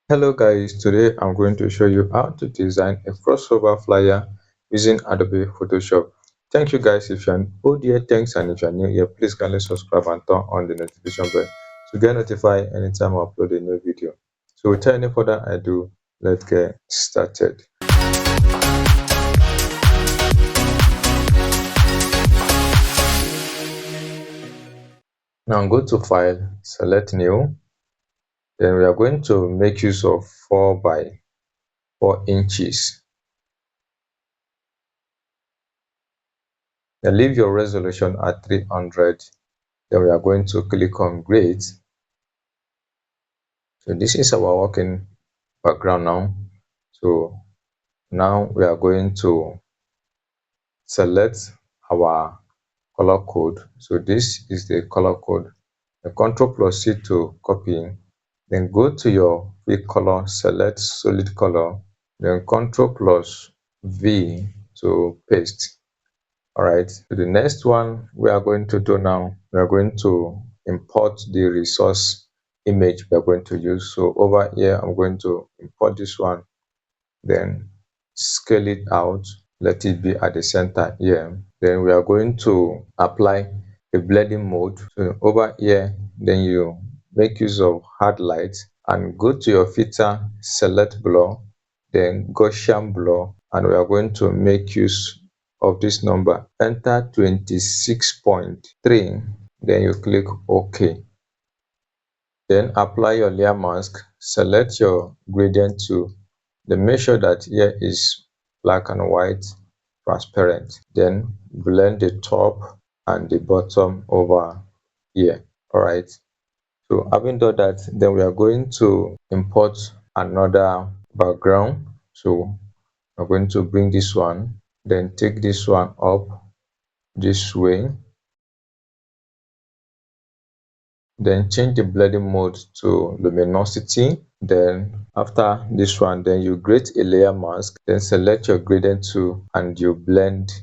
Hello guys, today I'm going to show you how to design a crossover flyer using Adobe Photoshop. Thank you guys. If you're old here, thanks, and if you're new here, please kindly subscribe and turn on the notification bell to get notified anytime I upload a new video. So without any further ado, let's get started. Now go to File, select New. Then we are going to make use of 4 by 4 inches. Then leave your resolution at 300. Then we are going to click on Create. So this is our working background now. So now we are going to select our color code. So this is the color code. The Ctrl plus C to copy. Then go to your fill color, select solid color. Then Ctrl plus V to paste. All right. So the next one we are going to do now, we are going to import the resource image we are going to use. So over here, I'm going to import this one, then scale it out, let it be at the center here. Then we are going to apply a blending mode. So over here, then you make use of hard light and go to your filter, select blur, then Gaussian blur, and we are going to make use of this number. Enter 26.3, then you click OK. Then apply your layer mask, select your gradient tool, then make sure that here is black and white transparent, then blend the top and the bottom over here. All right, so having done that, then we are going to import another background. So we're going to bring this one, then take this one up this way, then change the blending mode to luminosity. Then after this one, then you create a layer mask, then select your gradient tool and you blend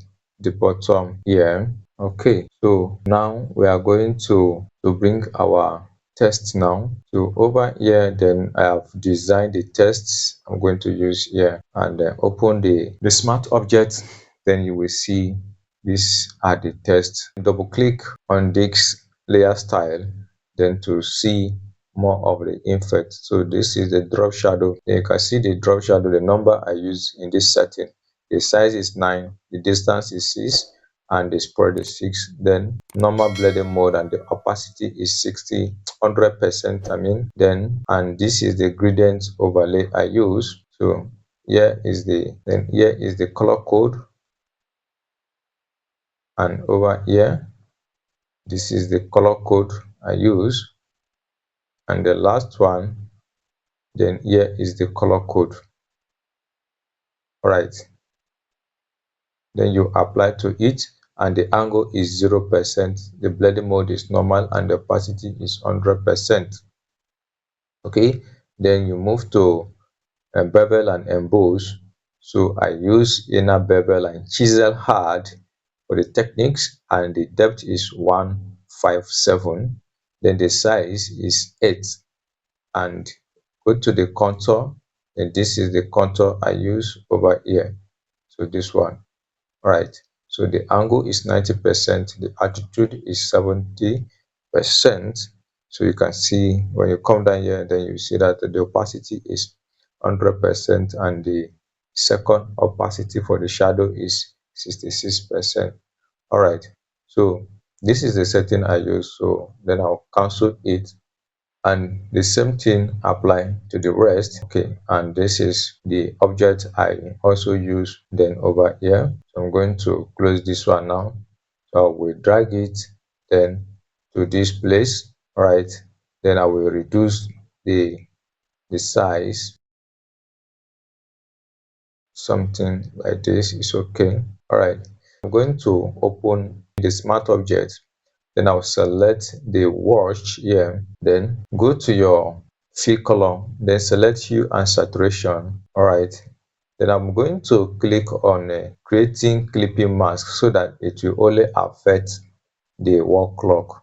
the bottom here. Okay, so now we are going to bring our text now. So over here, then I have designed the tests I'm going to use here, and then open the smart object. Then you will see these are the tests. Double click on this layer style, then to see more of the effect. So this is the drop shadow. Then you can see the drop shadow, the number I use in this setting. The size is 9, the distance is 6, and the spread is 6. Then normal blending mode and the opacity is 60, 100%, I mean. Then, and this is the gradient overlay I use. So here is the color code, and over here this is the color code I use, and the last one, then here is the color code. All right, then you apply to it, and the angle is 0%, the blending mode is normal, and the opacity is 100%. Okay, then you move to bevel and emboss. So I use inner bevel and chisel hard for the techniques, and the depth is 157, then the size is 8, and go to the contour, and this is the contour I use over here. So this one. All right, so the angle is 90%, the altitude is 70%. So you can see when you come down here, then you see that the opacity is 100%, and the second opacity for the shadow is 66%. All right, so this is the setting I use. So then I'll cancel it, and the same thing apply to the rest. Okay, and this is the object I also use then over here. So I'm going to close this one now. So we drag it then to this place. All right, then I will reduce the size, something like this is okay. All right, I'm going to open the smart object, then I'll select the wash here, then go to your fill color, then select hue and saturation. All right, then I'm going to click on creating clipping mask, so that it will only affect the wall clock.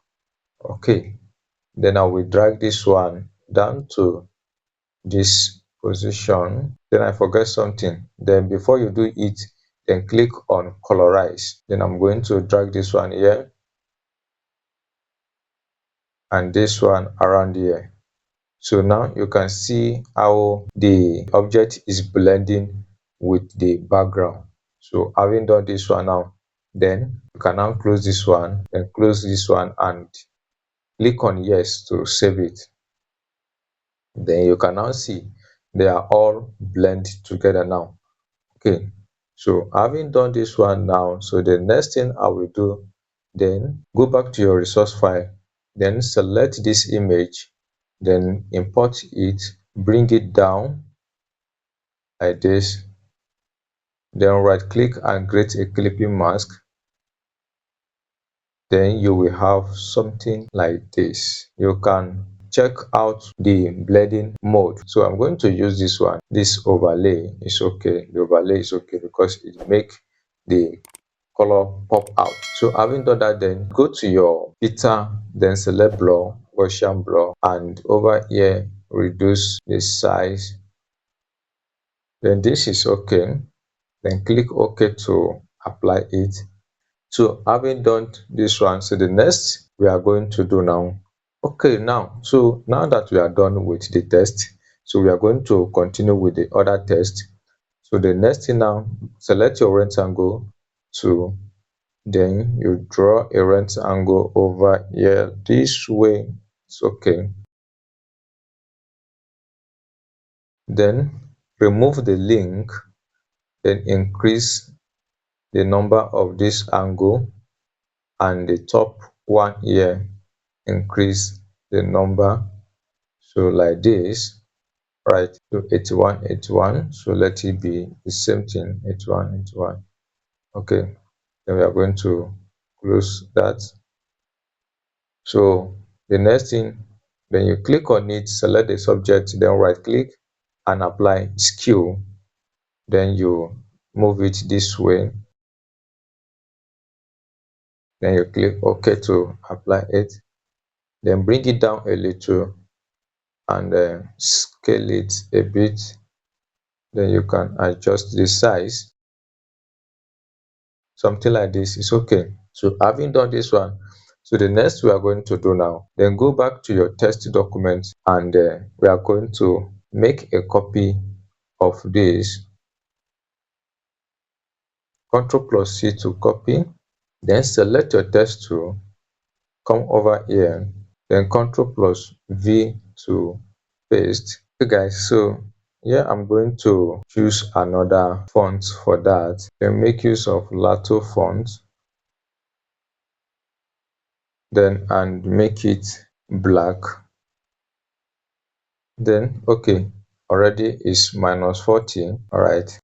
Okay, then I will drag this one down to this position. Then I forget something. Then before you do it, then click on colorize. Then I'm going to drag this one here and this one around here. So now you can see how the object is blending with the background. So having done this one now, then you can now close this one, then close this one and click on yes to save it. Then you can now see they are all blend together now. Okay, so having done this one now, so the next thing I will do, then go back to your resource file, then select this image, then import it, bring it down like this, then right click and create a clipping mask. Then you will have something like this. You can check out the blending mode. So I'm going to use this one. This overlay is okay. The overlay is okay because it makes the color pop out. So having done that, then go to your filter, then select blur, Gaussian blur, and over here reduce the size. Then this is okay. Then click OK to apply it. So having done this one, so the next we are going to do now, okay, now that we are done with the test, so we are going to continue with the other test. So the next thing now, select your rectangle to, then you draw a rectangle over here this way. It's okay. Then remove the link, then increase the number of this angle, and the top one here increase the number, so like this, right? So 81 81, so let it be the same thing, 81 81. Okay, then we are going to close that. So the next thing, then you click on it, select the subject, then right click and apply skew. Then you move it this way, then you click OK to apply it, then bring it down a little and scale it a bit. Then you can adjust the size, something like this is okay. So having done this one, so the next we are going to do now, then go back to your test document and we are going to make a copy of this. Ctrl+C to copy, then select your text tool, come over here, then Ctrl+V to paste. Okay guys, so here I'm going to choose another font for that, then make use of Lato font, then and make it black. Then okay, already is -40. All right,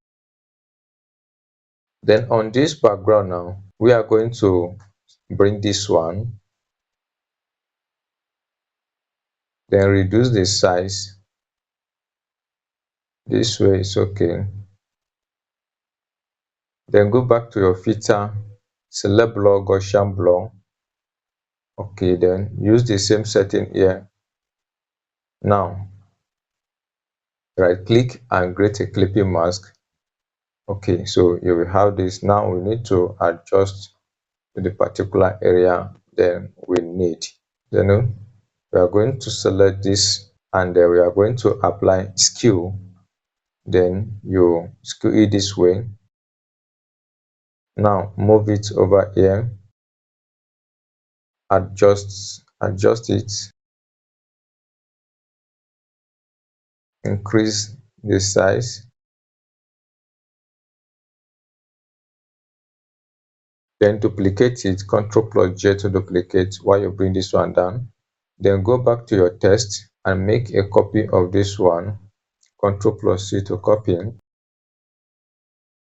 then on this background now, we are going to bring this one, then reduce the size this way is okay. Then go back to your filter, select blur, Gaussian blur. Okay, then use the same setting here. Now right click and create a clipping mask. Okay, so you will have this. Now we need to adjust to the particular area then we need. Then we are going to select this and we are going to apply skew. Then you skew it this way. Now move it over here, adjust it, increase the size, then duplicate it, Ctrl+J to duplicate while you bring this one down. Then go back to your text and make a copy of this one, Ctrl+C to copy.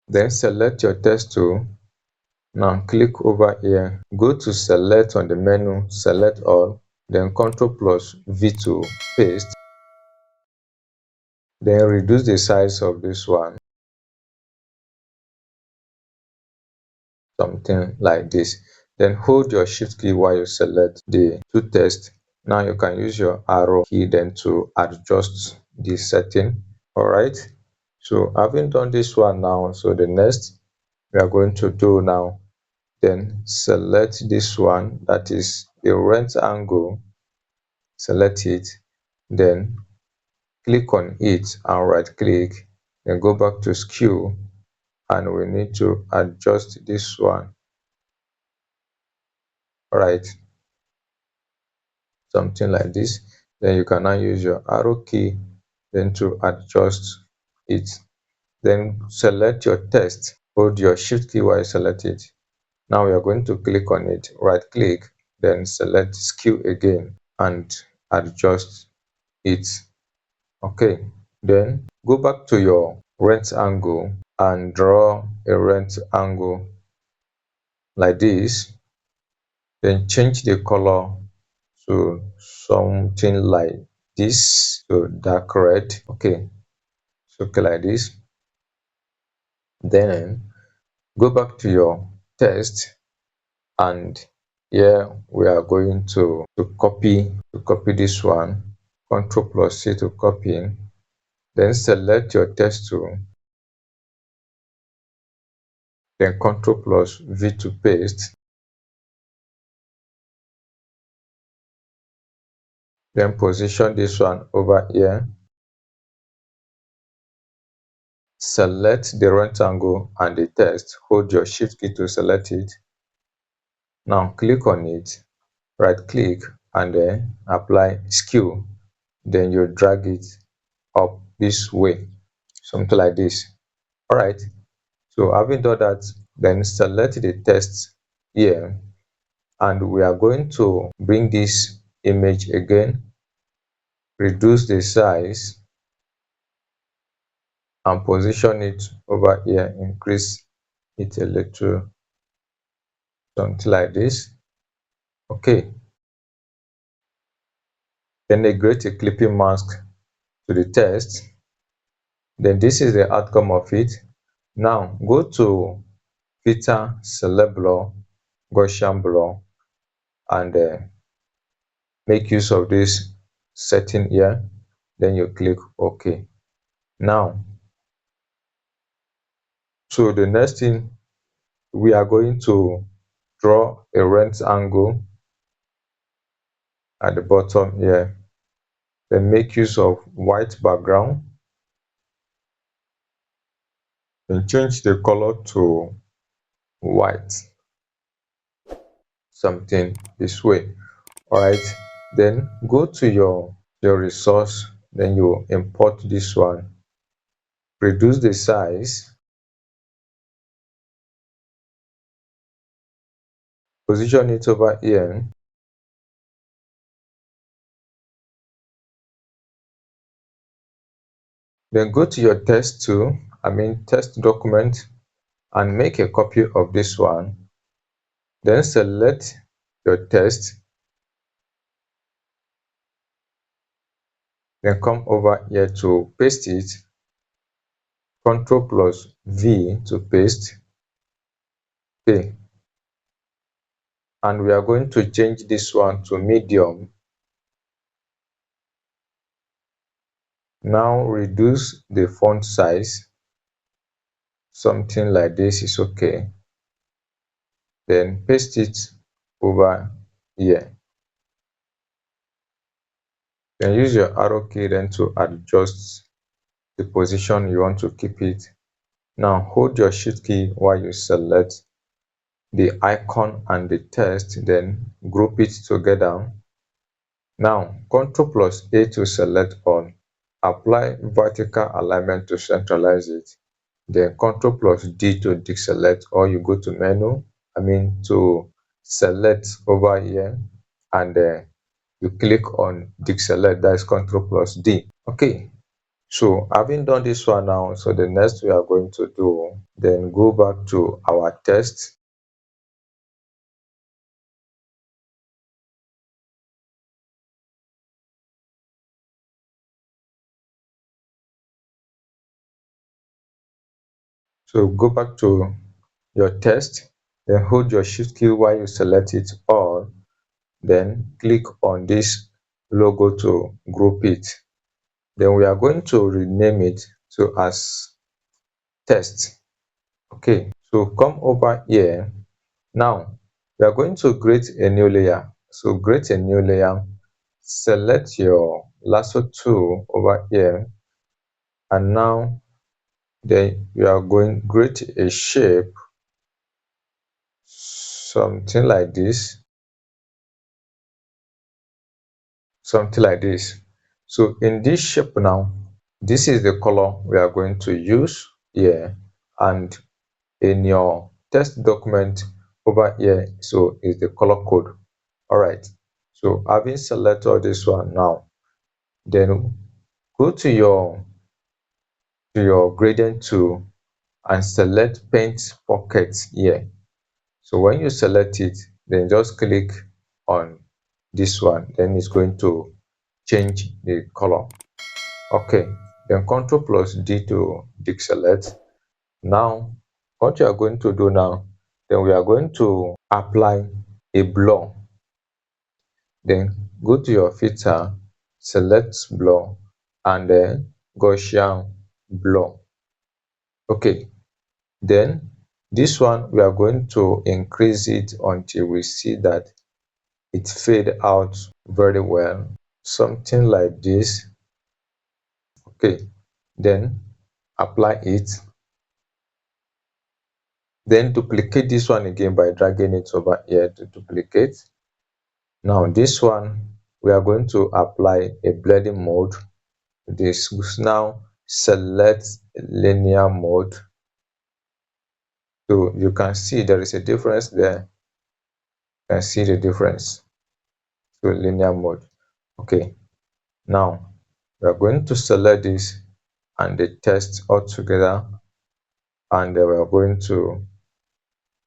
Then select your text tool. Now click over here, go to select on the menu, select all, then Ctrl+V to paste. Then reduce the size of this one, something like this. Then hold your shift key while you select the two text. Now you can use your arrow key then to adjust this setting. All right, so having done this one now, so the next we are going to do now, then select this one, that is the rent angle, select it, then click on it and right click, then go back to skew, and we need to adjust this one. All right, something like this. Then you can now use your arrow key then to adjust it. Then select your text, hold your shift key while you select it. Now we are going to click on it, right click, then select skew again and adjust it. Okay, then go back to your rent angle and draw a rent angle like this, then change the color to something like this, so dark red. Okay, so okay like this. Then go back to your text, and here we are going to copy this one. Ctrl plus C to copy, then select your text tool, then Ctrl plus V to paste, then position this one over here, select the rectangle and the text, hold your shift key to select it. Now click on it, right click, and then apply skew, then you drag it up this way, something like this. All right, so having done that, then select the text here, and we are going to bring this image again, reduce the size and position it over here, increase it a little, something like this. Okay, then create a clipping mask to the text. Then this is the outcome of it. Now go to filter, select blur, Gaussian blur, and make use of this setting here. Then you click OK. Now, so the next thing, we are going to draw a rent angle at the bottom here. Then make use of white background, then change the color to white, something this way. All right, then go to your resource, then you import this one, reduce the size, position it over here, then go to your text tool, text document, and make a copy of this one. Then select your text, then come over here to paste it, Ctrl plus V to paste. Okay, and we are going to change this one to medium. Now reduce the font size, something like this is okay, then paste it over here, then use your arrow key then to adjust the position you want to keep it. Now hold your shift key while you select the icon and the text, then group it together. Now Ctrl plus A to select all, apply vertical alignment to centralize it, then Ctrl plus D to deselect, or you go to menu, to select over here, and you click on deselect, that is Ctrl plus D. Okay, so having done this one now, so the next we are going to do, then go back to our text, so go back to your text, then hold your shift key while you select it all, then click on this logo to group it. Then we are going to rename it to as test. Okay, so come over here. Now we are going to create a new layer. So create a new layer, select your lasso tool over here, and now then you are going to create a shape, something like this, something like this. So in this shape now, this is the color we are going to use here, and in your text document over here, so is the color code. All right, so having selected all this one now, then go to your gradient tool and select paint pocket here. So when you select it, then just click on this one, then it's going to change the color. Okay, then Ctrl plus D to deselect. Now what you are going to do now, then we are going to apply a blur. Then go to your filter, select blur, and then Gaussian blur. Okay, then this one we are going to increase it until we see that it fade out very well, something like this. Okay, then apply it, then duplicate this one again by dragging it over here to duplicate. Now this one we are going to apply a blending mode. This now select linear mode. So you can see there is a difference there. You can see the difference. So linear mode. Okay, now we are going to select this and the text all together, and we are going to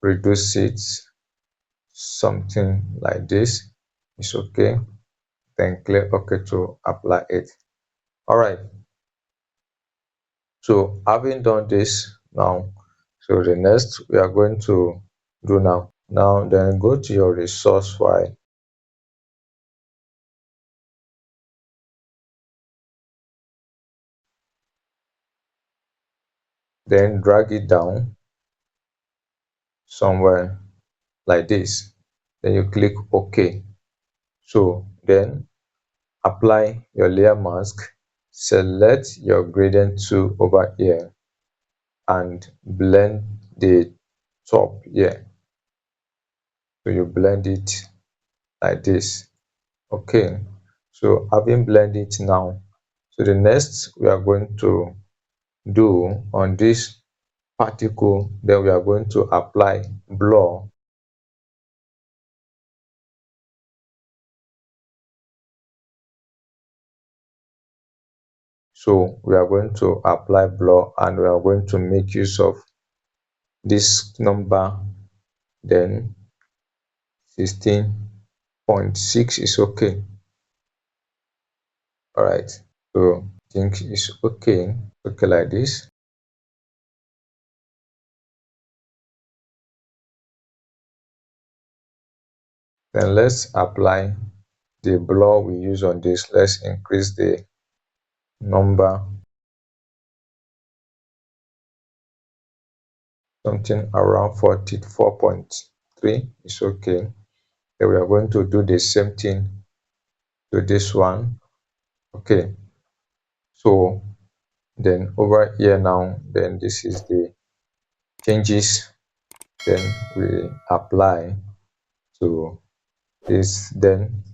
reduce it, something like this. It's okay. Then click OK to apply it. All right, so having done this now, so the next we are going to do now then go to your resource file, then drag it down somewhere like this, then you click OK. So then apply your layer mask, select your gradient tool over here and blend the top here. So you blend it like this. Okay, so having blended it now, so the next we are going to do on this particle, then we are going to apply blur. So we are going to apply blur, and we are going to make use of this number, then 16.6 is okay. All right, so I think it's okay like this. Then let's apply the blur we use on this. Let's increase the number, something around 44.3 is okay. Then we are going to do the same thing to this one. Okay, so then over here now, then this is the changes, then we apply to this, then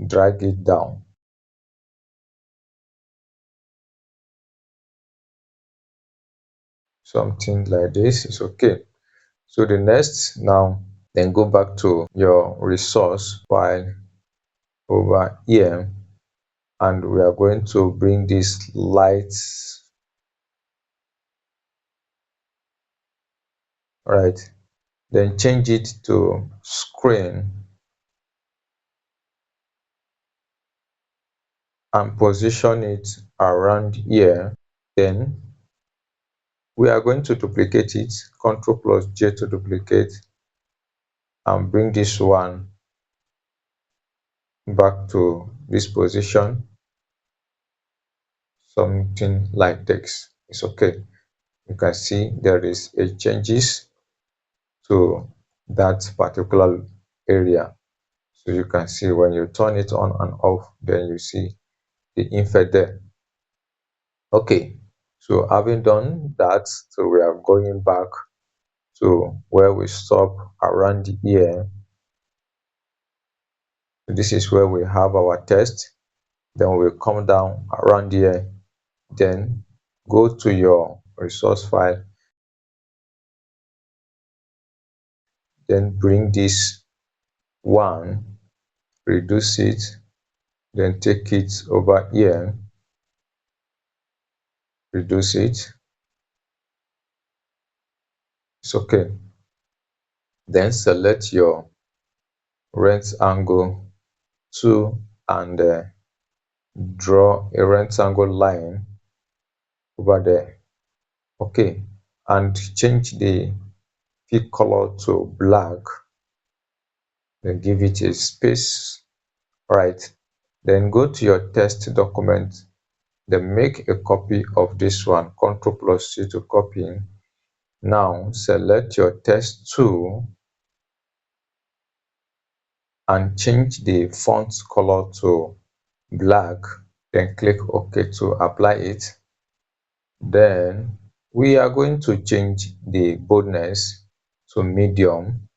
drag it down, something like this is okay. So the next now, then go back to your resource file over here, and we are going to bring this light, right, then change it to screen and position it around here. Then we are going to duplicate it, Ctrl plus J to duplicate, and bring this one back to this position, something like text. It's okay. You can see there is a changes to that particular area. So you can see when you turn it on and off, then you see the effect there. Okay, so having done that, so we are going back to where we stop around here. This is where we have our text. Then we come down around here, then go to your resource file, then bring this one, reduce it, then take it over here, reduce it. It's okay. Then select your rectangle tool and draw a rectangle line over there. Okay, and change the peak color to black, then give it a space. Right, then go to your text document, then make a copy of this one, Ctrl+C to copy. Now select your text tool and change the font color to black, then click OK to apply it. Then we are going to change the boldness to medium,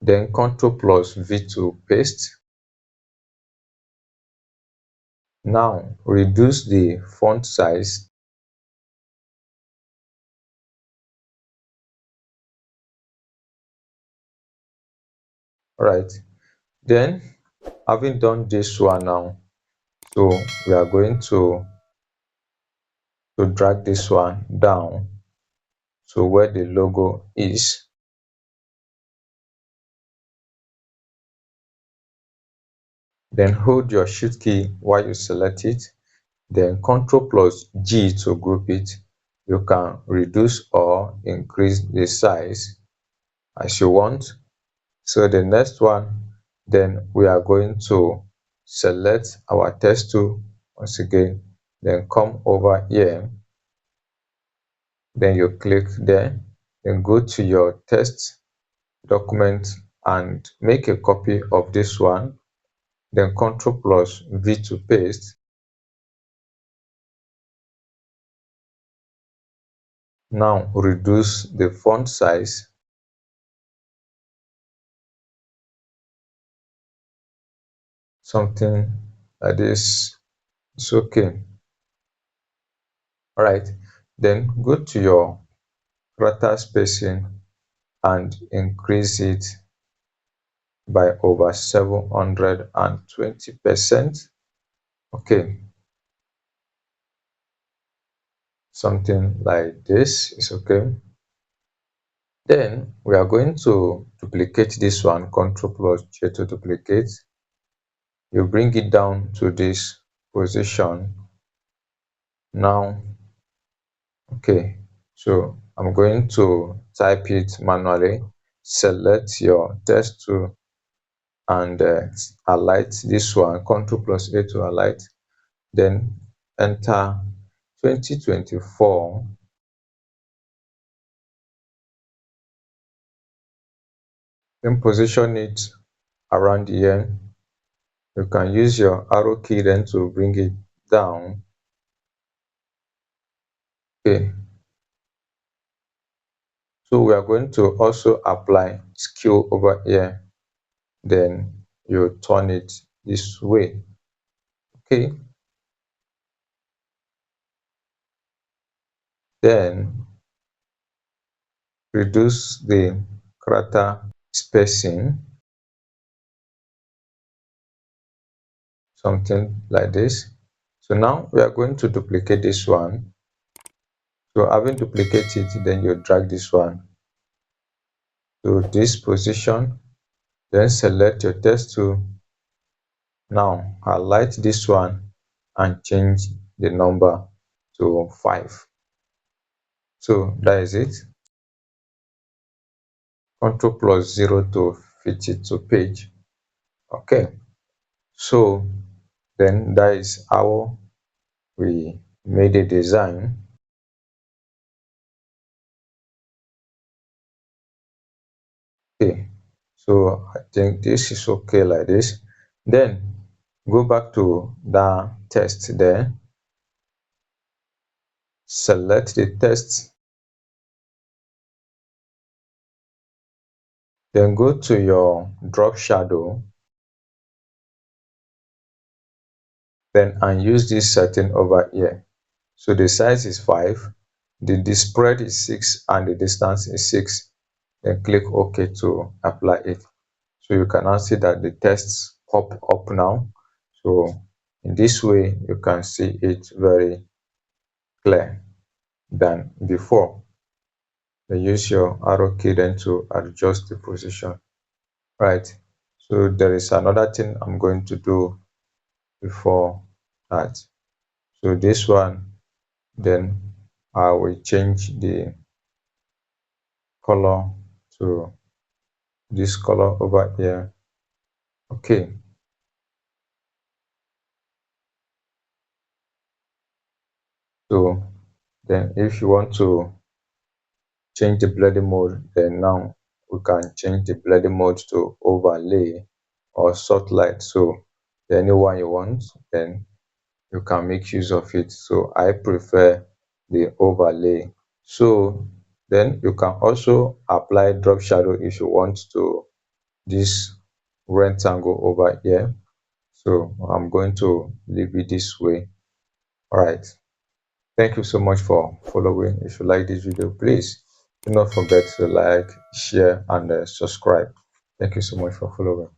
then Ctrl+V to paste. Now reduce the font size. Right, then having done this one now, so we are going to drag this one down to where the logo is. Then hold your shift key while you select it, then Ctrl+G to group it. You can reduce or increase the size as you want. So the next one, then we are going to select our text tool once again, then come over here, then you click there, then go to your text document and make a copy of this one, then Ctrl+V to paste. Now reduce the font size, something like this. It's okay. All right, then go to your character spacing and increase it by over 720%. Okay, something like this is okay. Then we are going to duplicate this one, Ctrl+J to duplicate. You bring it down to this position. Now, okay, so I'm going to type it manually. Select your text tool and highlight this one, Ctrl+A to highlight, then enter 2024, then position it around here. You can use your arrow key then to bring it down. Okay, so we are going to also apply scale over here, then you turn it this way. Okay, then reduce the character spacing, something like this. So now we are going to duplicate this one. So having duplicated it, then you drag this one to this position, then select your text tool. Now highlight this one and change the number to 5. So that is it. Ctrl+0 to fit it to page. Okay, So then that is how we made a design. Okay, so I think this is okay like this. Then go back to the text there, select the text, then go to your drop shadow, then and use this setting over here. So the size is 5, the spread is 6, and the distance is 6. Then click OK to apply it. So you can now see that the text pop up now. So in this way you can see it very clear than before. Then use your arrow key then to adjust the position. Right. So there is another thing I'm going to do before that. So this one, then I will change the color to this color over here. Okay. So then if you want to change the blending mode, then now we can change the blending mode to overlay or soft light. So anyone you want, then you can make use of it. So I prefer the overlay. So then you can also apply drop shadow if you want to this rectangle over here. So I'm going to leave it this way. All right. Thank you so much for following. If you like this video, please do not forget to like, share, and subscribe. Thank you so much for following.